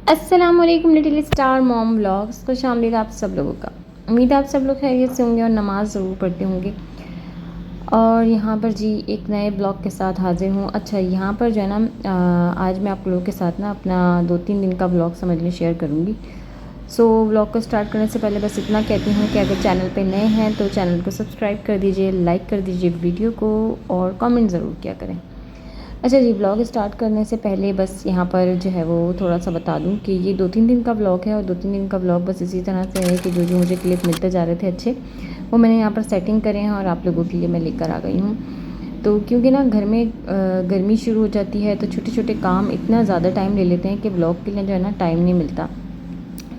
अस्सलामुअलैकुम little star mom vlogs. खुश आमदीद आप सब लोगों का। उम्मीद है आप सब लोग खैरियत से होंगे और नमाज़ ज़रूर पढ़ते होंगे। और यहाँ पर जी एक नए ब्लॉग के साथ हाज़िर हूँ। अच्छा, यहाँ पर जो है ना आज मैं आप लोगों के साथ ना अपना 2-3 दिन का ब्लॉग समझ लें शेयर करूँगी। सो व्लॉग को स्टार्ट करने से पहले बस इतना कहती हूँ कि अगर चैनल पे नए हैं तो चैनल को सब्सक्राइब कर दीजिए, लाइक कर दीजिए वीडियो को और कमेंट ज़रूर किया करें। अच्छा जी, ब्लॉग स्टार्ट करने से पहले बस यहाँ पर जो है वो थोड़ा सा बता दूँ कि ये 2-3 दिन का ब्लॉग है और 2-3 दिन का ब्लॉग बस इसी तरह से है कि जो जो मुझे क्लिप मिलते जा रहे थे अच्छे, वो मैंने यहाँ पर सेटिंग करे हैं और आप लोगों के लिए मैं लेकर आ गई हूँ। तो क्योंकि ना घर में गर्मी शुरू हो जाती है तो छोटे छोटे काम इतना ज़्यादा टाइम ले लेते हैं कि ब्लॉग के लिए जो है ना टाइम नहीं मिलता।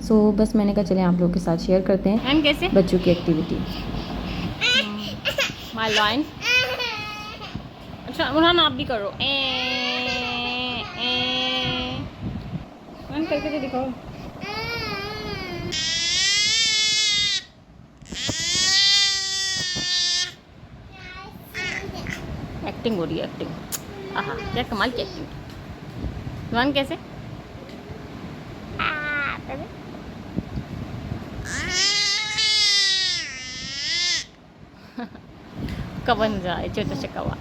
सो बस मैंने कहा चले आप लोगों के साथ शेयर करते हैं कैसे बच्चों की एक्टिविटी। My line. अच्छा उन्होंने आप भी करो करके तो दिखाओ। एक्टिंग हो रही है, एक्टिंग। आहा क्या कमाल की एक्टिंग। वन कैसे कवन जाए छोटा सा कवा।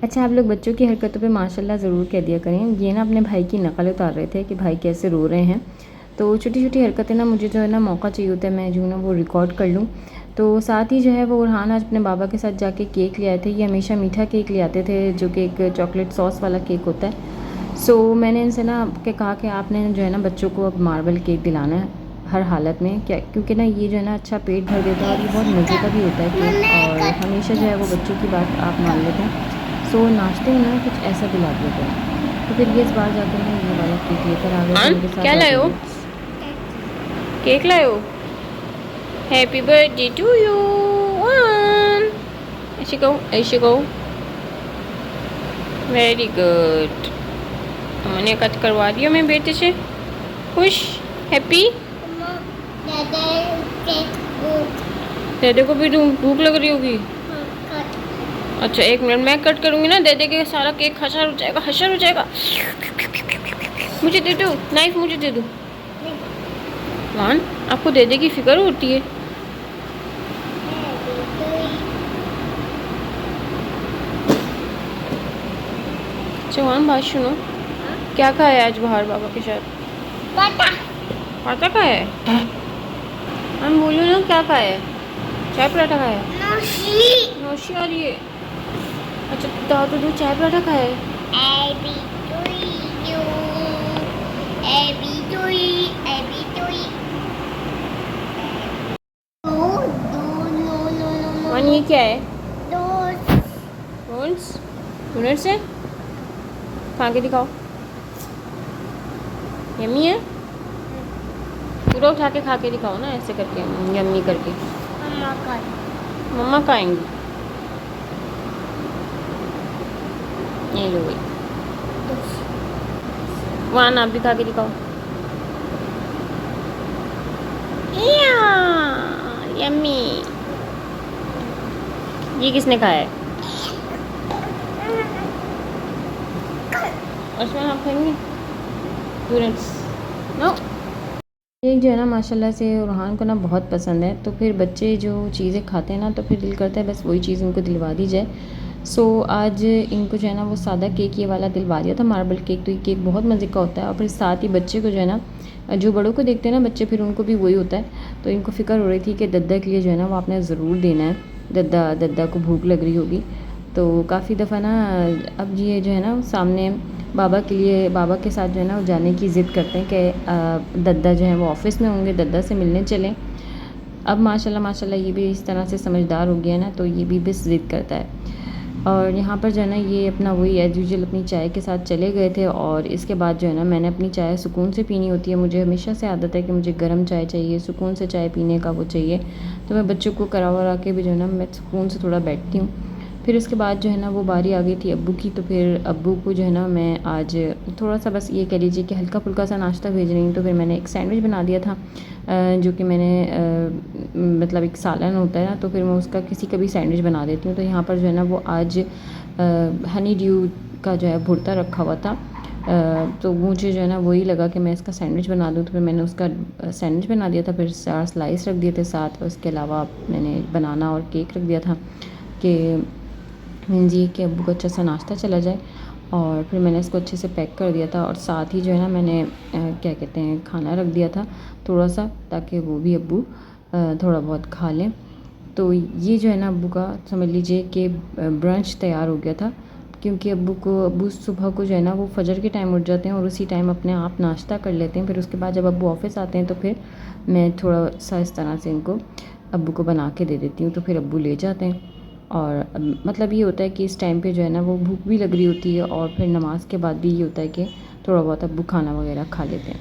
अच्छा, आप लोग बच्चों की हरकतों पे माशाल्लाह ज़रूर कह दिया करें। ये ना अपने भाई की नकल उतार रहे थे कि भाई कैसे रो रहे हैं। तो छोटी छोटी हरकतें ना मुझे जो है ना मौका चाहिए होता है मैं जो ना वो रिकॉर्ड कर लूँ। तो साथ ही जो है वो उरहान आज अपने बाबा के साथ जाके केक ले आए थे। ये हमेशा मीठा केक ले आते थे जो कि एक चॉकलेट सॉस वाला केक होता है। सो मैंने इनसे ना कहा कि आपने जो है ना बच्चों को अब मार्बल केक दिलाना है हर हालत में, क्या क्योंकि ना ये जो है ना अच्छा पेट भर देता है और ये बहुत मज़े का भी होता है केक। और हमेशा जो है वो बच्चों की बात आप मान लेते हैं। सो नाश्ते में ना कुछ ऐसा दिला दिया था। तो फिर ये इस बार जाकर मैं ये वाला केक लेकर आ गए थे मेरे साथ। क्या लाए हो? केक लाए हो? Happy birthday to you. ऐसे कहो, ऐसे कहो। Very good. मैंने कट करवा दिया मैं बेटे से। खुश, हैप्पी। दादे को भी भूख लग रही होगी। अच्छा एक मिनट, मैं कट करूँगी ना, दे देंगे सारा केक हशर हो जाएगा, हशर हो जाएगा। मुझे दे दो नाइफ, मुझे दे दो। वान आपको दे देगी फिक्र होती है। चौहान बात सुनो, क्या खाया आज बाहर बाबा के साथ? पता खाया है? हम बोलो ना क्या खाया है? चाय पराठा खाया है? नौशी आ रही है। अच्छा दाओ तो चाय पराठा खाया है। वन ये क्या है? डोनट्स है। खा के दिखाओ। यम्मी है? पूरा उठा के खा के दिखाओ ना, ऐसे करके यम्मी करके। मम्मा खाएंगी। ये लो भाई, वहाँ आप भी खा के दिखाओ। यम्मी। ये किसने खाया है? उसमें आप खाएंगे डोनट्स? नो। केक जो है ना माशाल्लाह से उरहान को ना बहुत पसंद है। तो फिर बच्चे जो चीज़ें खाते हैं ना तो फिर दिल करता है बस वही चीज़ उनको दिलवा दी जाए। सो आज इनको जो है ना वो सादा केक ये वाला दिलवा दिया था, मार्बल केक। तो ये केक बहुत मज़े का होता है और फिर साथ ही बच्चे को जो है ना, जो बड़ों को देखते हैं ना बच्चे, फिर उनको भी वही होता है। तो इनको फ़िक्र हो रही थी कि दद्दा के लिए जो है ना वो आपने ज़रूर देना है, दद्दा को भूख लग रही होगी। तो काफ़ी दफ़ा ना अब ये जो है ना सामने बाबा के लिए, बाबा के साथ जो है ना वो जाने की ज़िद करते हैं कि दद्दा जो है वो ऑफ़िस में होंगे, दद्दा से मिलने चलें। अब माशाल्लाह ये भी इस तरह से समझदार हो गया ना, तो ये भी बस ज़िद करता है। और यहाँ पर जो है ना ये अपना वही एज़ यूजुअल अपनी चाय के साथ चले गए थे। और इसके बाद जो है ना मैंने अपनी चाय सुकून से पीनी होती है। मुझे हमेशा से आदत है कि मुझे गर्म चाय चाहिए, सुकून से चाय पीने का वो चाहिए। तो मैं बच्चों को करा वरा के भी जो है ना मैं सुकून से थोड़ा बैठती हूँ। फिर उसके बाद जो है ना वो बारी आ गई थी अब्बू की, तो फिर अब्बू को जो है ना मैं आज थोड़ा सा बस ये कह लीजिए कि हल्का फुल्का सा नाश्ता भेज रही हूँ। तो फिर मैंने एक सैंडविच बना दिया था, जो कि मैंने मतलब एक सालन होता है ना, तो फिर मैं उसका किसी का भी सैंडविच बना देती हूँ। तो यहाँ पर जो है ना वो आज हनी ड्यू का जो है भुर्ता रखा हुआ था, तो मुझे जो है ना वही लगा कि मैं इसका सैंडविच बना दूँ, तो फिर मैंने उसका सैंडविच बना दिया था। फिर 4 स्लाइस रख दिए थे साथ, उसके अलावा मैंने बनाना और केक रख दिया था कि मीन्स ये कि अब्बू को अच्छा सा नाश्ता चला जाए। और फिर मैंने इसको अच्छे से पैक कर दिया था, और साथ ही जो है ना मैंने क्या कहते हैं खाना रख दिया था थोड़ा सा, ताकि वो भी अब्बू थोड़ा बहुत खा लें। तो ये जो है ना अब्बू का समझ लीजिए कि ब्रंच तैयार हो गया था, क्योंकि अब्बू सुबह को जो है ना वो फजर के टाइम उठ जाते हैं और उसी टाइम अपने आप नाश्ता कर लेते हैं। फिर उसके बाद जब अब्बू ऑफिस आते हैं तो फिर मैं थोड़ा सा इस तरह से इनको अब्बू को बना के दे देती हूँ, तो फिर अब्बू ले जाते हैं। और मतलब ये होता है कि इस टाइम पे जो है ना वो भूख भी लग रही होती है, और फिर नमाज़ के बाद भी ये होता है कि थोड़ा बहुत अब्बू खाना वगैरह खा लेते हैं।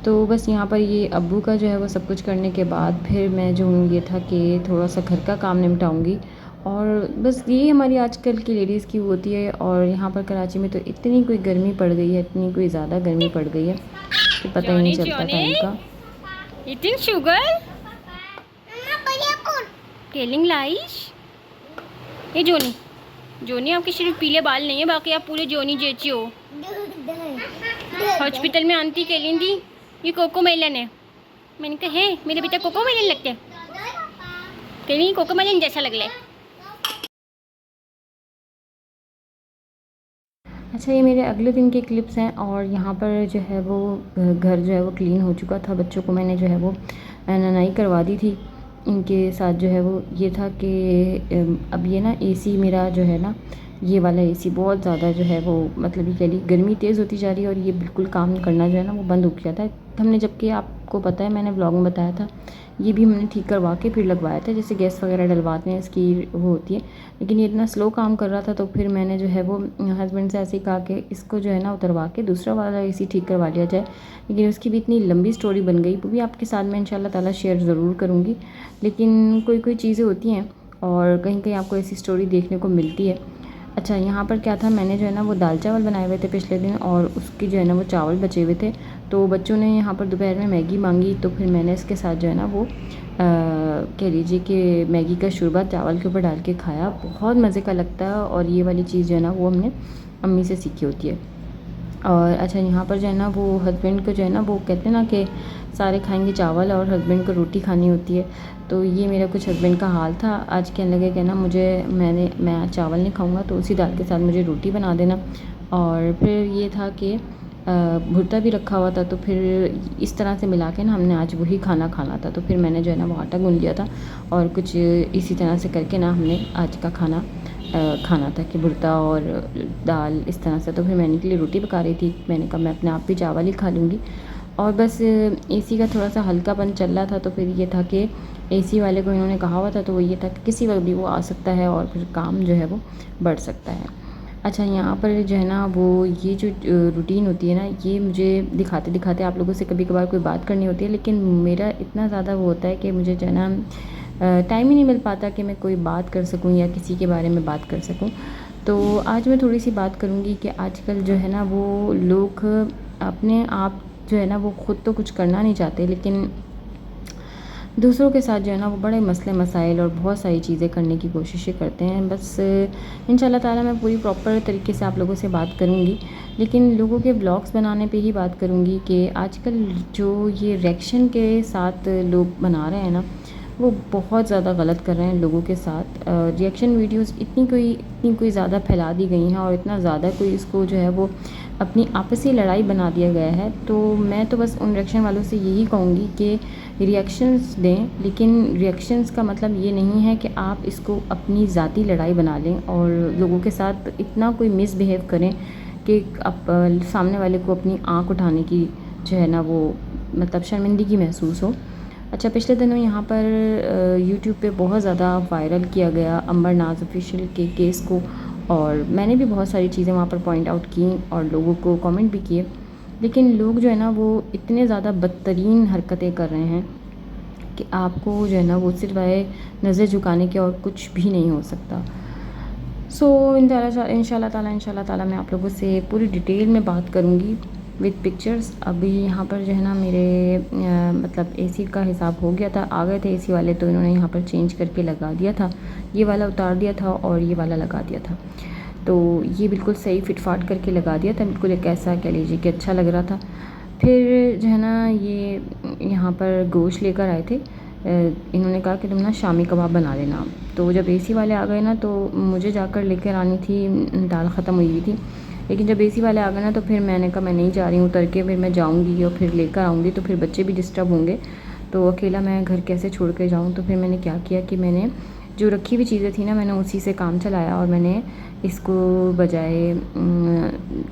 तो बस यहाँ पर ये अब्बू का जो है वो सब कुछ करने के बाद फिर मैं जो हूँ ये था कि थोड़ा सा घर का काम निपटाऊँगी। और बस यही हमारी आजकल की लेडीज़ की होती है। और यहाँ पर कराची में तो इतनी कोई गर्मी पड़ गई है, इतनी कोई ज़्यादा गर्मी पड़ गई है कि पता ही नहीं चलता टाइम का। Eating sugar? Telling lies? ये जोनी जोनी आपके सिर्फ पीले बाल नहीं है, बाकी आप पूरे जोनी जैसी हो। हॉस्पिटल में आंटी कह ली थी ये कोको मेलन है, मैंने कहा है मेरे बेटा कोको मेलन लगते हैं, कह रही कोको मेलन जैसा लग रहा है। अच्छा, ये मेरे अगले दिन के क्लिप्स हैं। और यहाँ पर जो है वो घर जो है वो क्लीन हो चुका था, बच्चों को मैंने जो है वो ननाई करवा दी थी। इनके साथ जो है वो ये था कि अब ये ना एसी मेरा जो है ना, ये वाला एसी बहुत ज़्यादा जो है वो मतलब ये कह ली गर्मी तेज़ होती जा रही है, और ये बिल्कुल काम करना जो है ना वो बंद हो गया था हमने, जबकि आपको पता है मैंने ब्लॉग में बताया था, ये भी हमने ठीक करवा के फिर लगवाया था, जैसे गैस वगैरह डलवाते हैं इसकी वो होती है। लेकिन ये इतना स्लो काम कर रहा था, तो फिर मैंने जो है वो हस्बैंड से ऐसे ही कहा कि इसको जो है ना उतरवा के दूसरा वाला एसी ठीक करवा लिया जाए। लेकिन उसकी भी इतनी लंबी स्टोरी बन गई, वो भी आपके साथ मैं इंशाल्लाह ताला शेयर ज़रूर करूँगी। लेकिन कोई कोई चीज़ें होती हैं और कहीं कहीं आपको ऐसी स्टोरी देखने को मिलती है। अच्छा, यहाँ पर क्या था, मैंने जो है ना वो दाल चावल बनाए हुए थे पिछले दिन, और उसकी जो है ना वो चावल बचे हुए थे। तो बच्चों ने यहाँ पर दोपहर में मैगी मांगी, तो फिर मैंने इसके साथ जो है ना वो कह लीजिए कि मैगी का शोरबा चावल के ऊपर डाल के खाया, बहुत मज़े का लगता है। और ये वाली चीज़ जो है ना वो हमने अम्मी से सीखी होती है। और अच्छा, यहाँ पर जो है ना वो हस्बैंड को जो है ना वो कहते हैं ना कि सारे खाएंगे चावल और हस्बैंड को रोटी खानी होती है। तो ये मेरा कुछ हस्बैंड का हाल था। आज कहने लगे कि ना मैं चावल नहीं खाऊंगा, तो उसी दाल के साथ मुझे रोटी बना देना। और फिर ये था कि भुर्ता भी रखा हुआ था, तो फिर इस तरह से मिला के ना हमने आज वही खाना खाना था। तो फिर मैंने जो है ना वो आटा गूंद लिया था, और कुछ इसी तरह से करके ना हमने आज का खाना खाना था कि भुर्ता और दाल इस तरह से। तो फिर मैंने के लिए रोटी पका रही थी, मैंने कहा मैं अपने आप भी चावल ही खा लूँगी। और बस एसी का थोड़ा सा हल्कापन चल रहा था, तो फिर ये था कि एसी वाले को इन्होंने कहा हुआ था, तो वो ये था कि किसी वक्त भी वो आ सकता है और फिर काम जो है वो बढ़ सकता है। अच्छा, यहाँ पर जो है ना वो ये जो रूटीन होती है ना, ये मुझे दिखाते दिखाते आप लोगों से कभी कभार कोई बात करनी होती है, लेकिन मेरा इतना ज़्यादा वो होता है कि मुझे जो है ना टाइम ही नहीं मिल पाता कि मैं कोई बात कर सकूं या किसी के बारे में बात कर सकूं। तो आज मैं थोड़ी सी बात करूंगी कि आजकल जो है ना वो लोग अपने आप जो है ना वो ख़ुद तो कुछ करना नहीं चाहते, लेकिन दूसरों के साथ जो है ना वो बड़े मसले मसाइल और बहुत सारी चीज़ें करने की कोशिशें करते हैं। बस इंशाल्लाह ताला मैं पूरी प्रॉपर तरीके से आप लोगों से बात करूँगी, लेकिन लोगों के ब्लॉग्स बनाने पे ही बात करूँगी कि आजकल जो ये रिएक्शन के साथ लोग बना रहे हैं ना, वो बहुत ज़्यादा गलत कर रहे हैं लोगों के साथ। रिएक्शन वीडियोस इतनी कोई ज़्यादा फैला दी गई हैं, और इतना ज़्यादा कोई इसको जो है वो अपनी आपसी लड़ाई बना दिया गया है। तो मैं तो बस उन रिएक्शन वालों से यही कहूँगी कि रिएक्शंस दें, लेकिन रिएक्शंस का मतलब ये नहीं है कि आप इसको अपनी ज़ाती लड़ाई बना लें और लोगों के साथ इतना कोई मिसबिहेव करें कि आप सामने वाले को अपनी आँख उठाने की जो है ना वो मतलब शर्मिंदगी महसूस हो। अच्छा, पिछले दिनों यहाँ पर यूट्यूब पे बहुत ज़्यादा वायरल किया गया अंबर नाज ऑफिशियल के केस को, और मैंने भी बहुत सारी चीज़ें वहाँ पर पॉइंट आउट की और लोगों को कमेंट भी किए। लेकिन लोग जो है ना वो इतने ज़्यादा बदतरीन हरकतें कर रहे हैं कि आपको जो है ना वो सिर्फ नज़र झुकाने के और कुछ भी नहीं हो सकता। सो इंशाल्लाह ताला मैं आप लोगों से पूरी डिटेल में बात करूँगी विद पिक्चर्स। अभी यहाँ पर जो है ना मेरे मतलब एसी का हिसाब हो गया था, आ गए थे एसी वाले, तो इन्होंने यहाँ पर चेंज करके लगा दिया था, ये वाला उतार दिया था और ये वाला लगा दिया था। तो ये बिल्कुल सही फिट फाट करके लगा दिया था, बिल्कुल एक ऐसा कह लीजिए कि अच्छा लग रहा था। फिर जो है ना ये यहाँ पर गोश्त लेकर आए थे, इन्होंने कहा कि तुम ना शामी कबाब बना लेना। तो जब एसी वाले आ गए ना तो मुझे जाकर लेकर आनी थी, दाल ख़त्म हुई हुई थी, लेकिन जब एसी वाले आ गए ना तो फिर मैंने कहा मैं नहीं जा रही हूँ, उतर के फिर मैं जाऊँगी और फिर लेकर आऊँगी, तो फिर बच्चे भी डिस्टर्ब होंगे, तो अकेला मैं घर कैसे छोड़ के जाऊँ। तो फिर मैंने क्या किया कि मैंने जो रखी हुई चीज़ें थी ना, मैंने उसी से काम चलाया और मैंने इसको बजाय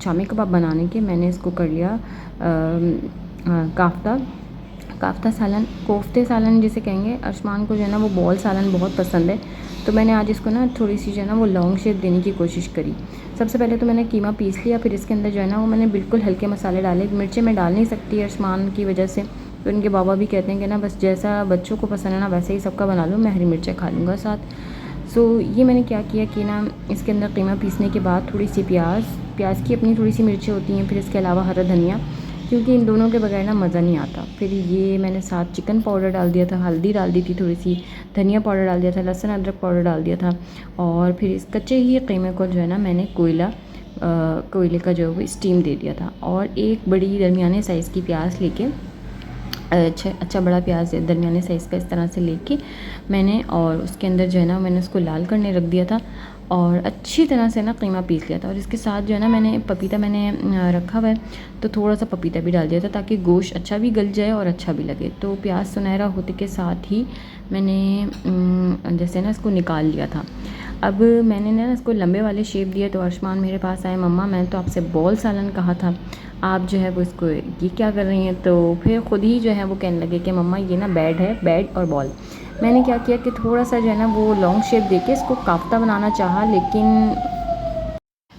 शामी कबाब बनाने के मैंने इसको कर लिया काफ्ता सालन, कोफ्ते सालन जिसे कहेंगे। आसमान को जो है ना वो बॉल सालन बहुत पसंद है, तो मैंने आज इसको ना थोड़ी सी जो है ना वो लॉन्ग शेप देने की कोशिश करी। सबसे पहले तो मैंने कीमा पीस लिया, फिर इसके अंदर जो है ना वो मैंने बिल्कुल हल्के मसाले डाले। मिर्चें मैं डाल नहीं सकती आसमान की वजह से, तो इनके बाबा भी कहते हैं कि ना बस जैसा बच्चों को पसंद है ना वैसे ही सबका बना लो, मैं हरी मिर्चें खा लूँगा साथ। सो ये मैंने क्या किया कि ना इसके अंदर कीमा पीसने के बाद थोड़ी सी प्याज की अपनी थोड़ी सी मिर्चें होती हैं, फिर इसके अलावा हरा धनिया, क्योंकि इन दोनों के बगैर ना मज़ा नहीं आता। फिर ये मैंने साथ चिकन पाउडर डाल दिया था, हल्दी डाल दी थी थोड़ी सी, धनिया पाउडर डाल दिया था, लहसुन अदरक पाउडर डाल दिया था, और फिर इस कच्चे ही कीमे को जो है ना मैंने कोयले का जो है वो स्टीम दे दिया था। और एक बड़ी दरमियाने साइज़ की प्याज लेके अच्छा बड़ा प्याज दरमियाने साइज़ का इस तरह से लेके मैंने, और उसके अंदर जो है ना मैंने उसको लाल करने रख दिया था और अच्छी तरह से ना कीमा पीस लिया था। और इसके साथ जो है ना मैंने पपीता रखा हुआ है, तो थोड़ा सा पपीता भी डाल दिया था ताकि गोश्त अच्छा भी गल जाए और अच्छा भी लगे। तो प्याज सुनहरा होते के साथ ही मैंने जैसे ना इसको निकाल लिया था। अब मैंने ना इसको लंबे वाले शेप दिए, तो आयुष्मान मेरे पास आए, मम्मा मैंने तो आपसे बॉल सालन कहा था, आप जो है वो इसको ये क्या कर रही हैं। तो फिर ख़ुद ही जो है वो कहने लगे कि मम्मा ये ना बैड और बॉल। मैंने क्या किया कि थोड़ा सा जो है ना वो लॉन्ग शेप देके इसको काफ्ता बनाना चाहा, लेकिन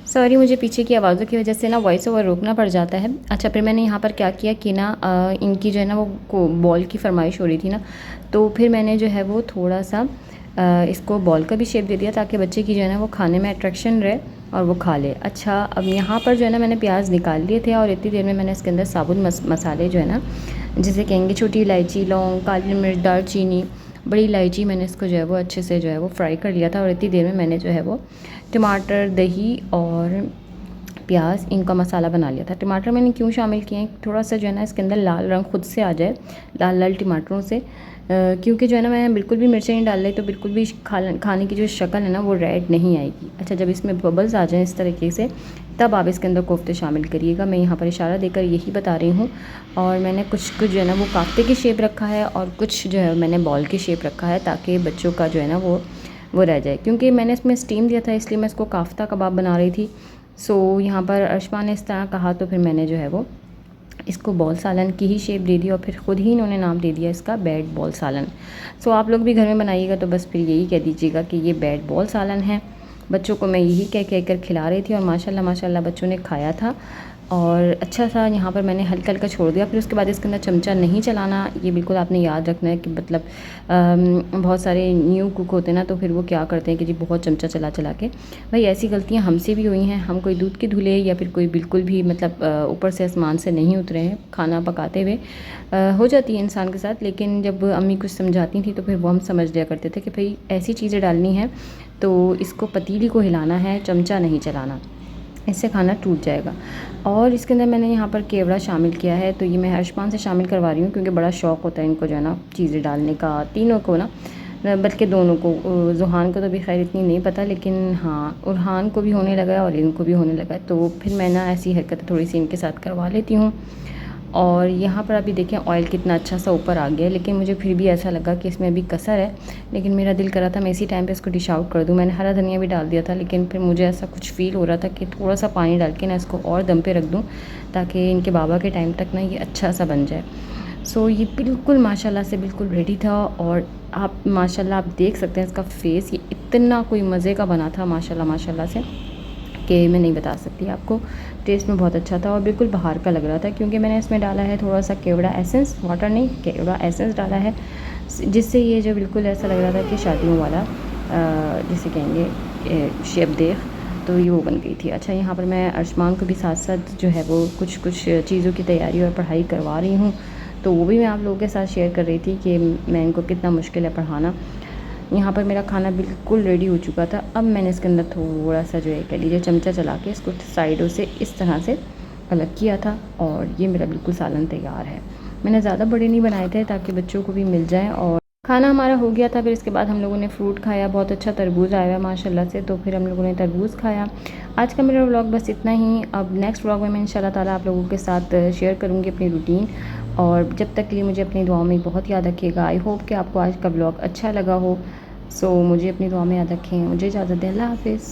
सॉरी मुझे पीछे की आवाज़ों की वजह से ना वॉइस ओवर रोकना पड़ जाता है। अच्छा, फिर मैंने यहाँ पर क्या किया कि ना इनकी जो है ना वो बॉल की फरमाइश हो रही थी ना, तो फिर मैंने जो है वो थोड़ा सा इसको बॉल का भी शेप दे दिया ताकि बच्चे की जो है ना वो खाने में अट्रैक्शन रहे और वो खा ले। अच्छा, अब यहाँ पर जो है ना मैंने प्याज निकाल लिए थे और इतनी देर में मैंने इसके अंदर साबुत मसाले जो है ना जिसे कहेंगे छोटी इलायची, लौंग, काली मिर्च, दालचीनी, बड़ी इलायची, मैंने इसको जो है वो अच्छे से जो है वो फ्राई कर लिया था। और इतनी देर में मैंने जो है वो टमाटर, दही और प्याज इनका मसाला बना लिया था। टमाटर मैंने क्यों शामिल किए हैं, थोड़ा सा जो है ना इसके अंदर लाल रंग खुद से आ जाए, लाल टमाटरों से, क्योंकि जो है ना मैं बिल्कुल भी मिर्चें नहीं डाल रही, तो बिल्कुल भी खाने की जो शक्ल है ना वो रेड नहीं आएगी। अच्छा, जब इसमें बबल्स आ जाएँ इस तरीके से, तब आप इसके अंदर कोफ्ते शामिल करिएगा। मैं यहाँ पर इशारा देकर यही बता रही हूँ। और मैंने कुछ जो है ना वो काफ्ते की शेप रखा है और कुछ जो है मैंने बॉल की शेप रखा है, ताकि बच्चों का जो है ना वो रह जाए। क्योंकि मैंने इसमें स्टीम दिया था इसलिए मैं इसको काफ्ता कबाब बना रही थी। सो यहाँ पर अर्शमा ने इस तरह कहा, तो फिर मैंने जो है वो इसको बॉल सालन की ही शेप दे दी और फिर ख़ुद ही इन्होंने नाम दे दिया इसका बैड बॉल सालन। सो आप लोग भी घर में बनाइएगा तो बस फिर यही कह दीजिएगा कि ये बैड बॉल सालन है। बच्चों को मैं यही कह कर खिला रही थी और माशाल्लाह बच्चों ने खाया था और अच्छा सा। यहाँ पर मैंने हल्का हल्का छोड़ दिया। फिर उसके बाद इसके अंदर चमचा नहीं चलाना, ये बिल्कुल आपने याद रखना है कि मतलब बहुत सारे न्यू कुक होते हैं ना, तो फिर वो क्या करते हैं कि जी बहुत चमचा चला के, भाई ऐसी गलतियाँ हमसे भी हुई हैं। हम कोई दूध के धुले या फिर कोई बिल्कुल भी मतलब ऊपर से आसमान से नहीं उतरे हैं, खाना पकाते हुए हो जाती है इंसान के साथ। लेकिन जब अम्मी कुछ समझाती थी तो फिर वो हम समझ लिया करते थे कि भाई ऐसी चीज़ें डालनी है तो इसको पतीली को हिलाना है, चमचा नहीं चलाना, इससे खाना टूट जाएगा। और इसके अंदर मैंने यहाँ पर केवड़ा शामिल किया है, तो ये मैं अर्शमान से शामिल करवा रही हूँ क्योंकि बड़ा शौक़ होता है इनको जो है ना चीज़ें डालने का, तीनों को ना, बल्कि दोनों को। ज़ुहान को तो भी खैर इतनी नहीं पता, लेकिन हाँ उरहान को भी होने लगा है और इनको भी होने लगा है, तो फिर मैं ना ऐसी हरकतें थोड़ी सी इनके साथ करवा लेती हूँ। और यहाँ पर अभी देखें ऑयल कितना अच्छा सा ऊपर आ गया है, लेकिन मुझे फिर भी ऐसा लगा कि इसमें अभी कसर है, लेकिन मेरा दिल करा था मैं इसी टाइम पे इसको डिश आउट कर दूँ। मैंने हरा धनिया भी डाल दिया था, लेकिन फिर मुझे ऐसा कुछ फ़ील हो रहा था कि थोड़ा सा पानी डाल के ना इसको और दम पे रख दूँ ताकि इनके बाबा के टाइम तक ना ये अच्छा सा बन जाए। सो ये बिल्कुल माशाल्लाह से बिल्कुल रेडी था और आप माशाल्लाह आप देख सकते हैं इसका फेस, ये इतना कोई मज़े का बना था माशाल्लाह से कि मैं नहीं बता सकती आपको। टेस्ट में बहुत अच्छा था और बिल्कुल बाहर का लग रहा था, क्योंकि मैंने इसमें डाला है थोड़ा सा केवड़ा एसेंस, वाटर नहीं केवड़ा एसेंस डाला है, जिससे ये जो बिल्कुल ऐसा लग रहा था कि शादियों वाला जिसे कहेंगे शेप देख, तो ये वो बन गई थी। अच्छा, यहाँ पर मैं अर्शमान को भी साथ साथ जो है वो कुछ चीज़ों की तैयारी और पढ़ाई करवा रही हूँ, तो वो भी मैं आप लोगों के साथ शेयर कर रही थी कि मैं इनको कितना मुश्किल है पढ़ाना। यहाँ पर मेरा खाना बिल्कुल रेडी हो चुका था। अब मैंने इसके अंदर थोड़ा सा जो है कह लीजिए चमचा चला के इसको साइडों से इस तरह से अलग किया था, और ये मेरा बिल्कुल सालन तैयार है। मैंने ज़्यादा बड़े नहीं बनाए थे ताकि बच्चों को भी मिल जाए। और खाना हमारा हो गया था। फिर इसके बाद हम लोगों ने फ्रूट खाया, बहुत अच्छा तरबूज आया हुआ माशाल्लाह से, तो फिर हम लोगों ने तरबूज खाया। आज का मेरा व्लॉग बस इतना ही। अब नेक्स्ट व्लॉग में मैं इंशाल्लाह ताला आप लोगों के साथ शेयर करूँगी अपनी रूटीन, और जब तक के लिए मुझे अपनी दुआओं में बहुत याद रखिएगा। आई होप कि आपको आज का व्लॉग अच्छा लगा हो। सो मुझे अपनी दुआ में याद रखें। मुझे इजाज़त दें। अल्लाह हाफ़िज़।